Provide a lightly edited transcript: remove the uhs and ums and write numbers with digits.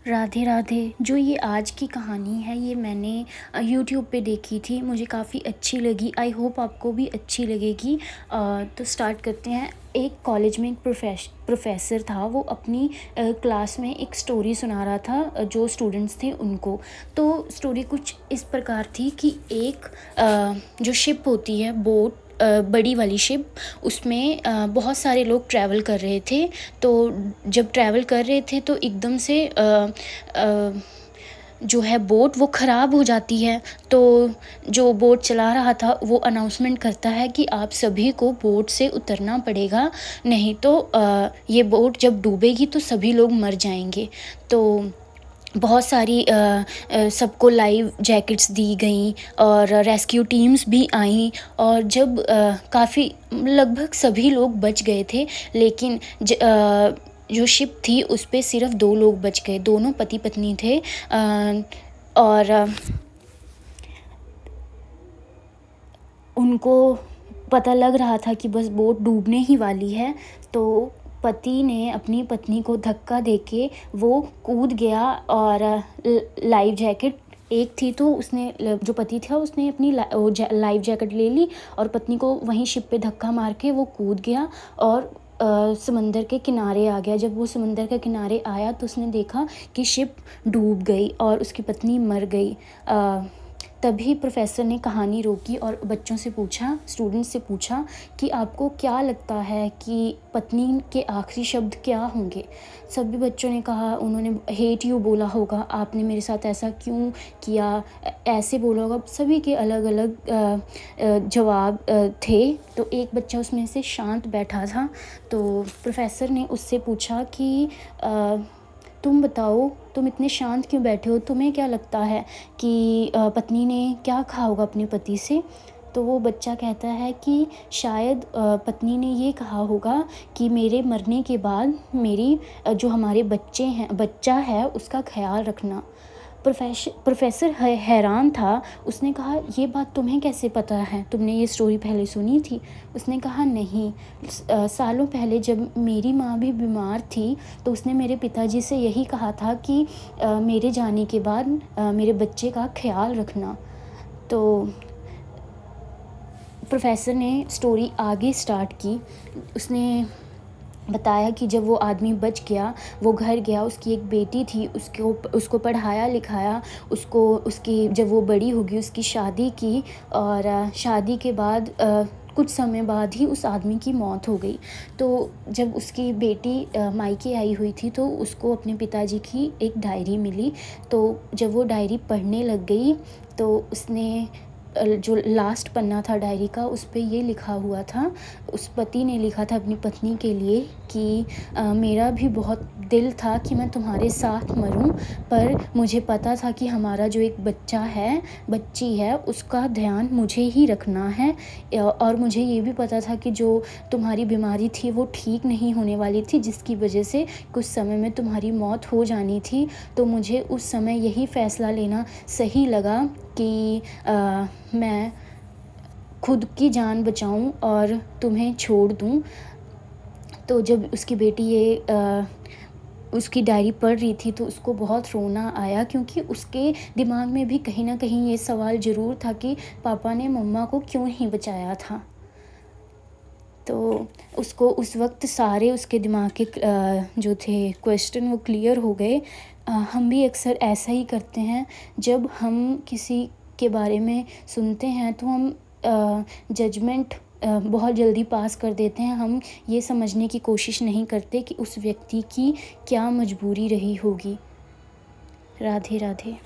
राधे राधे। जो ये आज की कहानी है ये मैंने यूट्यूब पे देखी थी, मुझे काफ़ी अच्छी लगी। आई होप आपको भी अच्छी लगेगी। तो स्टार्ट करते हैं। एक कॉलेज में एक प्रोफेसर था, वो अपनी क्लास में एक स्टोरी सुना रहा था जो स्टूडेंट्स थे उनको। तो स्टोरी कुछ इस प्रकार थी कि एक जो शिप होती है, बोट, बड़ी वाली शिप, उसमें बहुत सारे लोग ट्रैवल कर रहे थे। तो जब ट्रैवल कर रहे थे तो एकदम से जो है बोट वो ख़राब हो जाती है। तो जो बोट चला रहा था वो अनाउंसमेंट करता है कि आप सभी को बोट से उतरना पड़ेगा, नहीं तो ये बोट जब डूबेगी तो सभी लोग मर जाएंगे। तो बहुत सारी सबको लाइव जैकेट्स दी गई और रेस्क्यू टीम्स भी आईं। और जब काफ़ी लगभग सभी लोग बच गए थे, लेकिन जो शिप थी उस पे सिर्फ 2 लोग बच गए, दोनों पति पत्नी थे। और उनको पता लग रहा था कि बस बोट डूबने ही वाली है। तो पति ने अपनी पत्नी को धक्का देके वो कूद गया और लाइफ जैकेट एक थी तो उसने, जो पति था उसने अपनी लाइफ जैकेट ले ली और पत्नी को वहीं शिप पे धक्का मार के वो कूद गया और समंदर के किनारे आ गया। जब वो समंदर के किनारे आया तो उसने देखा कि शिप डूब गई और उसकी पत्नी मर गई। तभी प्रोफेसर ने कहानी रोकी और बच्चों से पूछा, स्टूडेंट्स से पूछा कि आपको क्या लगता है कि पत्नी के आखिरी शब्द क्या होंगे। सभी बच्चों ने कहा, उन्होंने हेट यू बोला होगा, आपने मेरे साथ ऐसा क्यों किया, ऐसे बोला होगा। सभी के अलग अलग जवाब थे। तो एक बच्चा उसमें से शांत बैठा था। तो प्रोफेसर ने उससे पूछा कि तुम बताओ, तुम इतने शांत क्यों बैठे हो, तुम्हें क्या लगता है कि पत्नी ने क्या कहा होगा अपने पति से। तो वो बच्चा कहता है कि शायद पत्नी ने ये कहा होगा कि मेरे मरने के बाद मेरी जो हमारे बच्चा है उसका ख्याल रखना। प्रोफेसर हैरान था। उसने कहा, ये बात तुम्हें कैसे पता है, तुमने ये स्टोरी पहले सुनी थी। उसने कहा, नहीं, सालों पहले जब मेरी माँ भी बीमार थी तो उसने मेरे पिताजी से यही कहा था कि मेरे जाने के बाद मेरे बच्चे का ख्याल रखना। तो प्रोफेसर ने स्टोरी आगे स्टार्ट की। उसने बताया कि जब वो आदमी बच गया, वो घर गया, उसकी एक बेटी थी, उसको पढ़ाया लिखाया, उसकी जब वो बड़ी होगी उसकी शादी की। और शादी के बाद कुछ समय बाद ही उस आदमी की मौत हो गई। तो जब उसकी बेटी मायके आई हुई थी तो उसको अपने पिताजी की एक डायरी मिली। तो जब वो डायरी पढ़ने लग गई तो उसने जो लास्ट पन्ना था डायरी का उस पे ये लिखा हुआ था, उस पति ने लिखा था अपनी पत्नी के लिए कि मेरा भी बहुत दिल था कि मैं तुम्हारे साथ मरूं, पर मुझे पता था कि हमारा जो एक बच्ची है उसका ध्यान मुझे ही रखना है। और मुझे ये भी पता था कि जो तुम्हारी बीमारी थी वो ठीक नहीं होने वाली थी, जिसकी वजह से कुछ समय में तुम्हारी मौत हो जानी थी। तो मुझे उस समय यही फ़ैसला लेना सही लगा कि मैं खुद की जान बचाऊं और तुम्हें छोड़ दूं। तो जब उसकी बेटी ये उसकी डायरी पढ़ रही थी तो उसको बहुत रोना आया, क्योंकि उसके दिमाग में भी कहीं ना कहीं ये सवाल ज़रूर था कि पापा ने मम्मा को क्यों नहीं बचाया था। तो उसको उस वक्त सारे उसके दिमाग के जो थे क्वेश्चन वो क्लियर हो गए। हम भी अक्सर ऐसा ही करते हैं, जब हम किसी के बारे में सुनते हैं तो हम जजमेंट बहुत जल्दी पास कर देते हैं। हम ये समझने की कोशिश नहीं करते कि उस व्यक्ति की क्या मजबूरी रही होगी। राधे राधे।